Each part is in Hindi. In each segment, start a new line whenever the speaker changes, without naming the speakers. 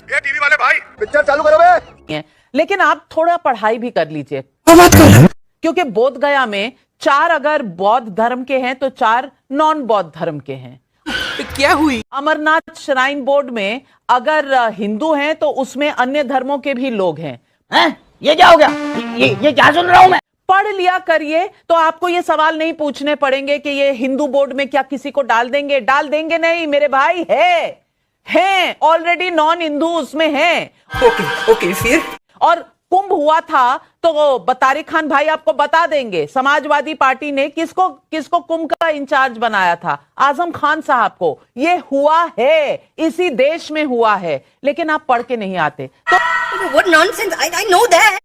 ये टीवी वाले भाई पिक्चर चालू करो बे।
लेकिन आप थोड़ा पढ़ाई भी कर लीजिए, क्योंकि बोध गया में 4 अगर बौद्ध धर्म के हैं तो 4 नॉन बौद्ध धर्म के हैं।
क्या हुई?
अमरनाथ श्राइन बोर्ड में अगर हिंदू हैं तो उसमें अन्य धर्मों के भी लोग हैं।
ये क्या हो गया? ये क्या सुन रहा हूं मैं?
पढ़ लिया करिए तो आपको ये सवाल नहीं पूछने पड़ेंगे कि ये हिंदू बोर्ड में क्या किसी को डाल देंगे नहीं मेरे भाई, हैं ऑलरेडी नॉन हिंदू उसमें हैं।
ओके फिर?
और कुंभ हुआ था तो बतारिक खान भाई आपको बता देंगे समाजवादी पार्टी ने किसको कुंभ का इंचार्ज बनाया था, आजम खान साहब को। ये हुआ है, इसी देश में हुआ है, लेकिन आप पढ़ के नहीं आते तो
What nonsense? I know that.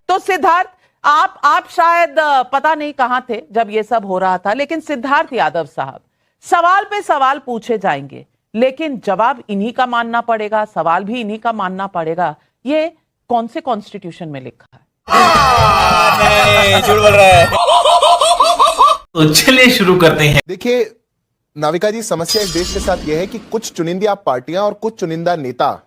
तो सिद्धार्थ आप शायद पता नहीं कहां थे जब ये सब हो रहा था, लेकिन सिद्धार्थ यादव साहब सवाल पे सवाल पूछे जाएंगे, लेकिन जवाब इन्हीं का मानना पड़ेगा, सवाल भी इन्हीं का मानना पड़ेगा। ये कौन से कॉन्स्टिट्यूशन में लिखा है?
नहीं, झूठ बोल रहा है। तो चलिए शुरू करते हैं।
देखिए नाविका जी, समस्या इस देश के साथ यह है कि कुछ चुनिंदा पार्टियां और कुछ चुनिंदा नेता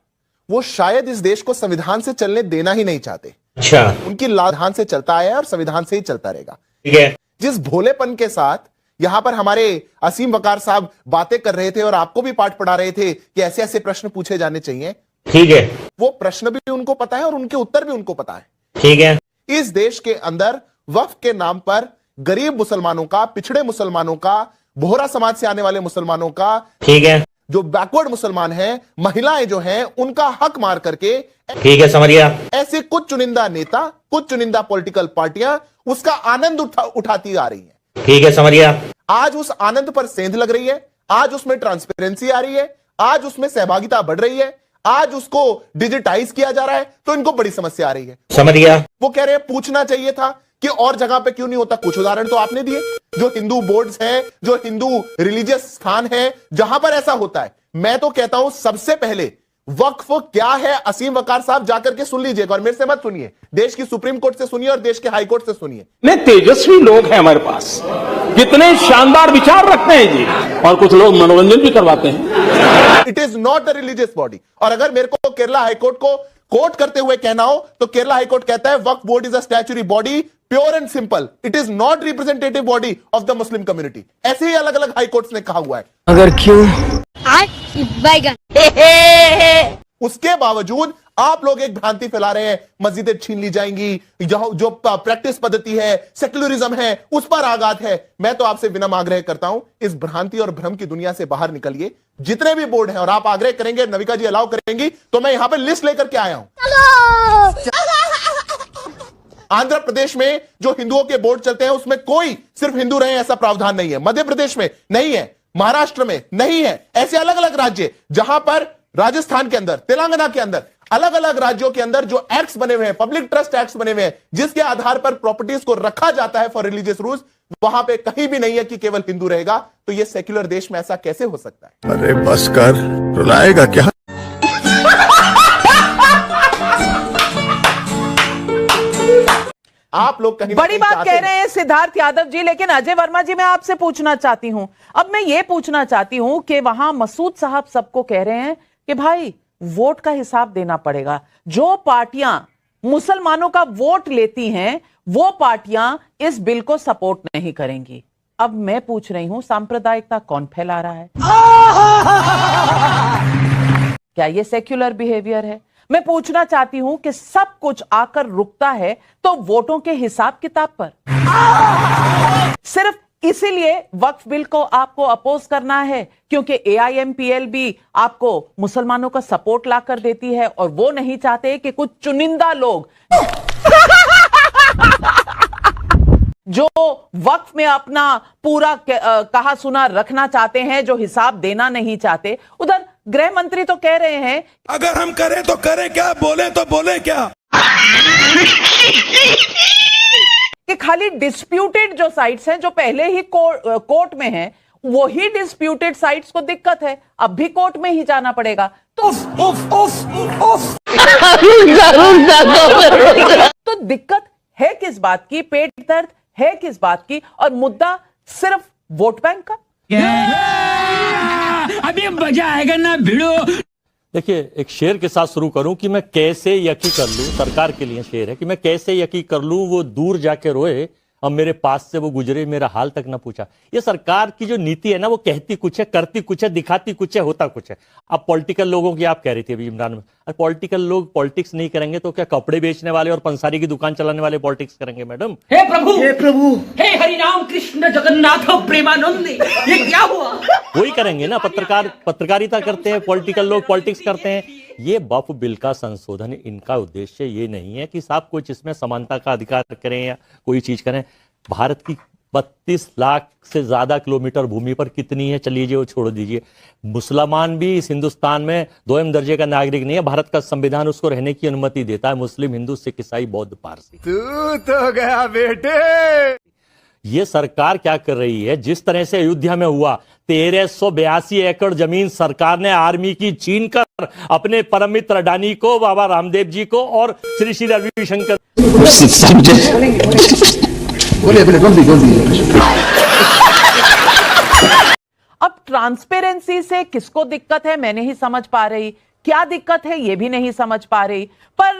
वो शायद इस देश को संविधान से चलने देना ही नहीं चाहते।
अच्छा,
उनकी लाधान से चलता आया है और संविधान से ही चलता रहेगा।
ठीक है।
जिस भोलेपन के साथ यहां पर हमारे असीम वकार साहब बातें कर रहे थे और आपको भी पाठ पढ़ा रहे थे कि ऐसे ऐसे प्रश्न पूछे जाने चाहिए,
ठीक है,
वो प्रश्न भी उनको पता है और उनके उत्तर भी उनको पता है।
ठीक है।
इस देश के अंदर वक्फ के नाम पर गरीब मुसलमानों का, पिछड़े मुसलमानों का, बोहरा समाज से आने वाले मुसलमानों का,
ठीक है,
जो बैकवर्ड मुसलमान हैं, महिलाएं जो हैं, उनका हक मार करके,
ठीक है, समझ गया।
ऐसे कुछ चुनिंदा नेता, कुछ चुनिंदा पॉलिटिकल पार्टियां उसका आनंद उठाती आ रही हैं।
ठीक है, समझ गया।
आज उस आनंद पर सेंध लग रही है, आज उसमें ट्रांसपेरेंसी आ रही है, आज उसमें सहभागिता बढ़ रही है, आज उसको डिजिटाइज किया जा रहा है, तो इनको बड़ी समस्या आ रही है।
समझ गया।
वो कह रहे हैं पूछना चाहिए था कि और जगह पे क्यों नहीं होता। कुछ उदाहरण तो आपने दिए, जो हिंदू बोर्ड्स हैं, जो हिंदू रिलीजियस स्थान है, जहां पर ऐसा होता है। मैं तो कहता हूं सबसे पहले वक्फ क्या है, असीम वकार साहब जाकर के सुन लीजिएगा, और मेरे से मत सुनिए, देश की सुप्रीम कोर्ट से सुनिए और देश के हाई कोर्ट से सुनिए।
इतने तेजस्वी लोग हैं हमारे पास, कितने शानदार विचार रखते हैं जी, और कुछ लोग मनोरंजन भी करवाते हैं।
It is not a religious body. और अगर मेरे को केरला हाईकोर्ट को कोर्ट करते हुए कहना हो तो केरला हाईकोर्ट कहता है वक्फ board is a statutory body, pure and simple, it is not representative body of the Muslim community. ऐसे ही अलग अलग हाईकोर्ट्स ने कहा हुआ है।
अगर क्यों
उसके बावजूद आप लोग एक भ्रांति फैला रहे हैं, मस्जिदें छीन ली जाएंगी, जो प्रैक्टिस पद्धति है, सेक्युलरिज्म है, उस पर आघात है। मैं तो आपसे विनम्र आग्रह करता हूं, इस भ्रांति और भ्रम की दुनिया से बाहर निकलिए। जितने भी बोर्ड हैं, और आप आग्रह करेंगे, नविका जी अलाउ करेंगी, तो मैं यहां पर लिस्ट लेकर के आया हूं। आंध्र प्रदेश में जो हिंदुओं के बोर्ड चलते हैं उसमें कोई सिर्फ हिंदू रहे ऐसा प्रावधान नहीं है। मध्य प्रदेश में नहीं है, महाराष्ट्र में नहीं है। ऐसे अलग अलग राज्य, जहां पर राजस्थान के अंदर, तेलंगाना के अंदर, अलग अलग राज्यों के अंदर जो एक्ट्स बने हुए हैं, पब्लिक ट्रस्ट एक्ट्स बने हुए हैं, जिसके आधार पर प्रॉपर्टीज को रखा जाता है फॉर रिलीजियस रूल्स, वहां पे कहीं भी नहीं है कि केवल हिंदू रहेगा। तो ये सेक्युलर देश में ऐसा कैसे हो सकता है?
अरे बस कर, रुलाएगा क्या?
आप लोग कहीं
बड़ी बात कह रहे हैं सिद्धार्थ यादव जी, लेकिन अजय वर्मा जी मैं आपसे पूछना चाहती हूं, अब मैं ये पूछना चाहती हूं कि वहां मसूद साहब सबको कह रहे हैं कि भाई वोट का हिसाब देना पड़ेगा। जो पार्टियां मुसलमानों का वोट लेती हैं वो पार्टियां इस बिल को सपोर्ट नहीं करेंगी। अब मैं पूछ रही हूं, सांप्रदायिकता कौन फैला रहा है? क्या ये सेक्युलर बिहेवियर है? मैं पूछना चाहती हूं कि सब कुछ आकर रुकता है तो वोटों के हिसाब किताब पर। सिर्फ इसीलिए वक्फ बिल को आपको अपोज करना है क्योंकि AIMPLB आपको मुसलमानों का सपोर्ट ला कर देती है और वो नहीं चाहते कि कुछ चुनिंदा लोग जो वक्फ में अपना पूरा कहा सुना रखना चाहते हैं, जो हिसाब देना नहीं चाहते। उधर गृह मंत्री तो कह रहे हैं
अगर हम करें तो करें क्या, बोले तो बोले क्या,
कि खाली डिस्प्यूटेड जो साइट्स हैं जो पहले ही कोर्ट में हैं, वही डिस्प्यूटेड साइट्स को दिक्कत है, अब भी कोर्ट में ही जाना पड़ेगा। तो तो दिक्कत है किस बात की, पेट दर्द है किस बात की, और मुद्दा सिर्फ वोट बैंक का।
अभी मजा आएगा ना भिड़ो।
देखिए, एक शेर के साथ शुरू करूं कि मैं कैसे यकी कर लूं, सरकार के लिए शेर है कि मैं कैसे यकी कर लूं वो दूर जाके रोए, अब मेरे पास से वो गुजरे, मेरा हाल तक ना पूछा। ये सरकार की जो नीति है ना, वो कहती कुछ है, करती कुछ है, दिखाती कुछ है, होता कुछ है। अब पॉलिटिकल लोगों की आप कह रही थी अभी इमरान में, पॉलिटिकल लोग पॉलिटिक्स नहीं करेंगे तो क्या कपड़े बेचने वाले और पंसारी की दुकान चलाने वाले पॉलिटिक्स करेंगे? मैडम,
हे प्रभु, हे हरिनाम कृष्ण जगन्नाथ प्रेमानंद, ये क्या हुआ?
वही करेंगे ना, पत्रकारिता करते हैं, पॉलिटिकल लोग पॉलिटिक्स करते हैं। ये वक्फ बिल का संशोधन, इनका उद्देश्य ये नहीं है कि साहब कुछ इसमें समानता का अधिकार करें या कोई चीज करें। भारत की 32 लाख से ज्यादा किलोमीटर भूमि पर कितनी है, चलिए वो छोड़ दीजिए। मुसलमान भी इस हिंदुस्तान में 2म दर्जे का नागरिक नहीं है। भारत का संविधान उसको रहने की अनुमति देता है। मुस्लिम, हिंदू, सिख, ईसाई, बौद्ध, पारसी।
तू तो गया बेटे।
ये सरकार क्या कर रही है? जिस तरह से अयोध्या में हुआ, 1382 एकड़ जमीन सरकार ने आर्मी की छीन कर अपने परम मित्र अडानी को, बाबा रामदेव जी को और श्री श्री रविशंकर
अब ट्रांसपेरेंसी से किसको दिक्कत है मैं नहीं समझ पा रही, क्या दिक्कत है ये भी नहीं समझ पा रही। पर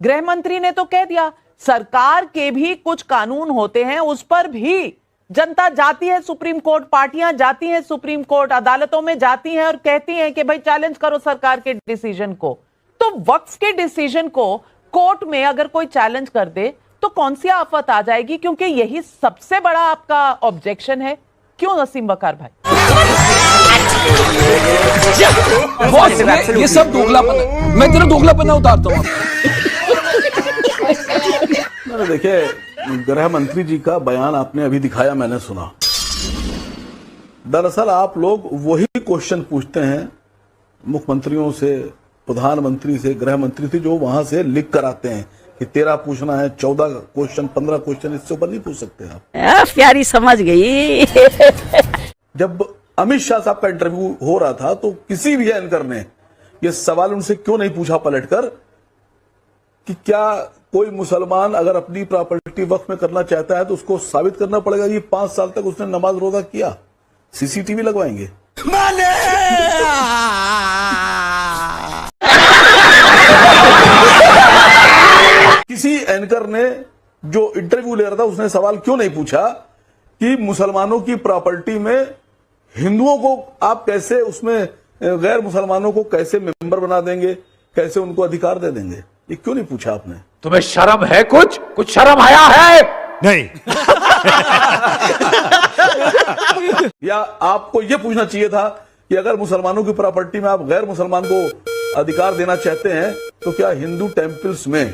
गृह मंत्री ने तो कह दिया सरकार के भी कुछ कानून होते हैं, उस पर भी जनता जाती है सुप्रीम कोर्ट, पार्टियां जाती हैं सुप्रीम कोर्ट, अदालतों में जाती हैं और कहती हैं कि भाई चैलेंज करो सरकार के डिसीजन को। तो वक्फ के डिसीजन को कोर्ट में अगर कोई चैलेंज कर दे तो कौन सी आफत आ जाएगी? क्योंकि यही सबसे बड़ा आपका ऑब्जेक्शन है। क्यों नसीम वकार भाई?
ये सब दोगलापन है, मैं तेरा दोगलापन उतारता हूँ।
देखिए, गृह मंत्री जी का बयान आपने अभी दिखाया, मैंने सुना। दरअसल आप लोग वही क्वेश्चन पूछते हैं मुख्यमंत्रियों से, प्रधानमंत्री से, गृह मंत्री से, जो वहां से लिख कर आते हैं कि 13 पूछना है, 14 क्वेश्चन, 15 क्वेश्चन, इससे ऊपर नहीं पूछ सकते आप।
प्यारी समझ गई।
जब अमित शाह साहब का इंटरव्यू हो रहा था तो किसी भी एंकर ने यह सवाल उनसे क्यों नहीं पूछा पलटकर कि क्या कोई मुसलमान अगर अपनी प्रॉपर्टी वक्फ में करना चाहता है तो उसको साबित करना पड़ेगा कि 5 साल तक उसने नमाज रोजा किया? सीसीटीवी लगवाएंगे। किसी एंकर ने जो इंटरव्यू ले रहा था उसने सवाल क्यों नहीं पूछा कि मुसलमानों की प्रॉपर्टी में हिंदुओं को आप कैसे, उसमें गैर मुसलमानों को कैसे मेंबर बना देंगे, कैसे उनको अधिकार दे देंगे? ये क्यों नहीं पूछा आपने?
तुम्हें शर्म है? कुछ शर्म आया है?
नहीं।
या आपको यह पूछना चाहिए था कि अगर मुसलमानों की प्रॉपर्टी में आप गैर मुसलमान को अधिकार देना चाहते हैं तो क्या हिंदू टेम्पल्स में,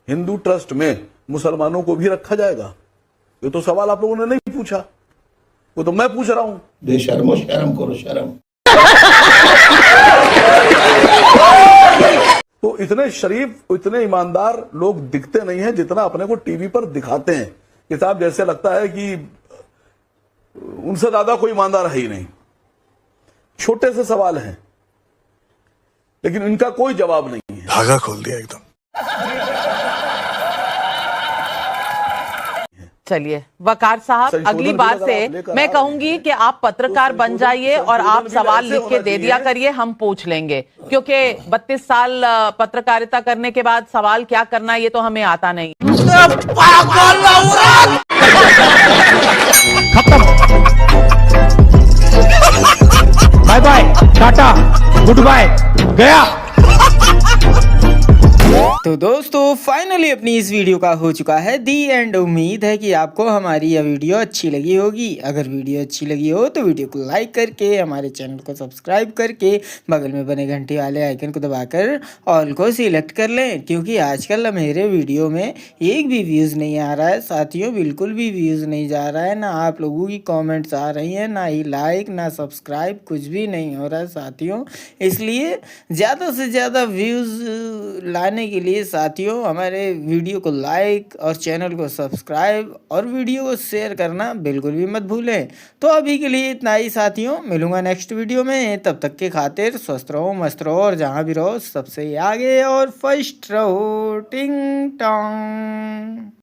हिंदू ट्रस्ट में मुसलमानों को भी रखा जाएगा? ये तो सवाल आप लोगों ने नहीं पूछा, वो तो मैं पूछ रहा हूं।
बेशर्मो, शर्म करो, शर्म।
तो इतने शरीफ, इतने ईमानदार लोग दिखते नहीं हैं जितना अपने को टीवी पर दिखाते हैं। कि साहब जैसे लगता है कि उनसे ज्यादा कोई ईमानदार है ही नहीं। छोटे से सवाल हैं लेकिन इनका कोई जवाब नहीं है।
धागा खोल दिया एकदम।
चलिए वकार साहब, अगली बार से मैं कहूंगी कि आप पत्रकार बन जाइए और आप सवाल लिख के दे दिया करिए, हम पूछ लेंगे। क्योंकि 32 साल पत्रकारिता करने के बाद सवाल क्या करना ये तो हमें आता नहीं।
खत्म, बाय बाय, टाटा, गुड बाय, गया।
तो दोस्तों फाइनली अपनी इस वीडियो का हो चुका है दी एंड। उम्मीद है कि आपको हमारी यह वीडियो अच्छी लगी होगी। अगर वीडियो अच्छी लगी हो तो वीडियो को लाइक करके, हमारे चैनल को सब्सक्राइब करके, बगल में बने घंटी वाले आइकन को दबाकर ऑल को सिलेक्ट कर लें। क्योंकि आजकल मेरे वीडियो में एक भी व्यूज़ नहीं आ रहा है साथियों, बिल्कुल भी व्यूज़ नहीं जा रहा है। ना आप लोगों की कॉमेंट्स आ रही हैं, ना ही लाइक, ना सब्सक्राइब, कुछ भी नहीं हो रहा है साथियों। इसलिए ज़्यादा से ज़्यादा व्यूज़ लाने के लिए साथियों हमारे वीडियो को लाइक और चैनल को सब्सक्राइब और वीडियो को शेयर करना बिल्कुल भी मत भूलें। तो अभी के लिए इतना ही साथियों, मिलूंगा नेक्स्ट वीडियो में। तब तक के खातिर स्वस्थ रहो, मस्त रहो और जहां भी रहो सबसे आगे और फर्स्ट रहो। टिंग टोंग।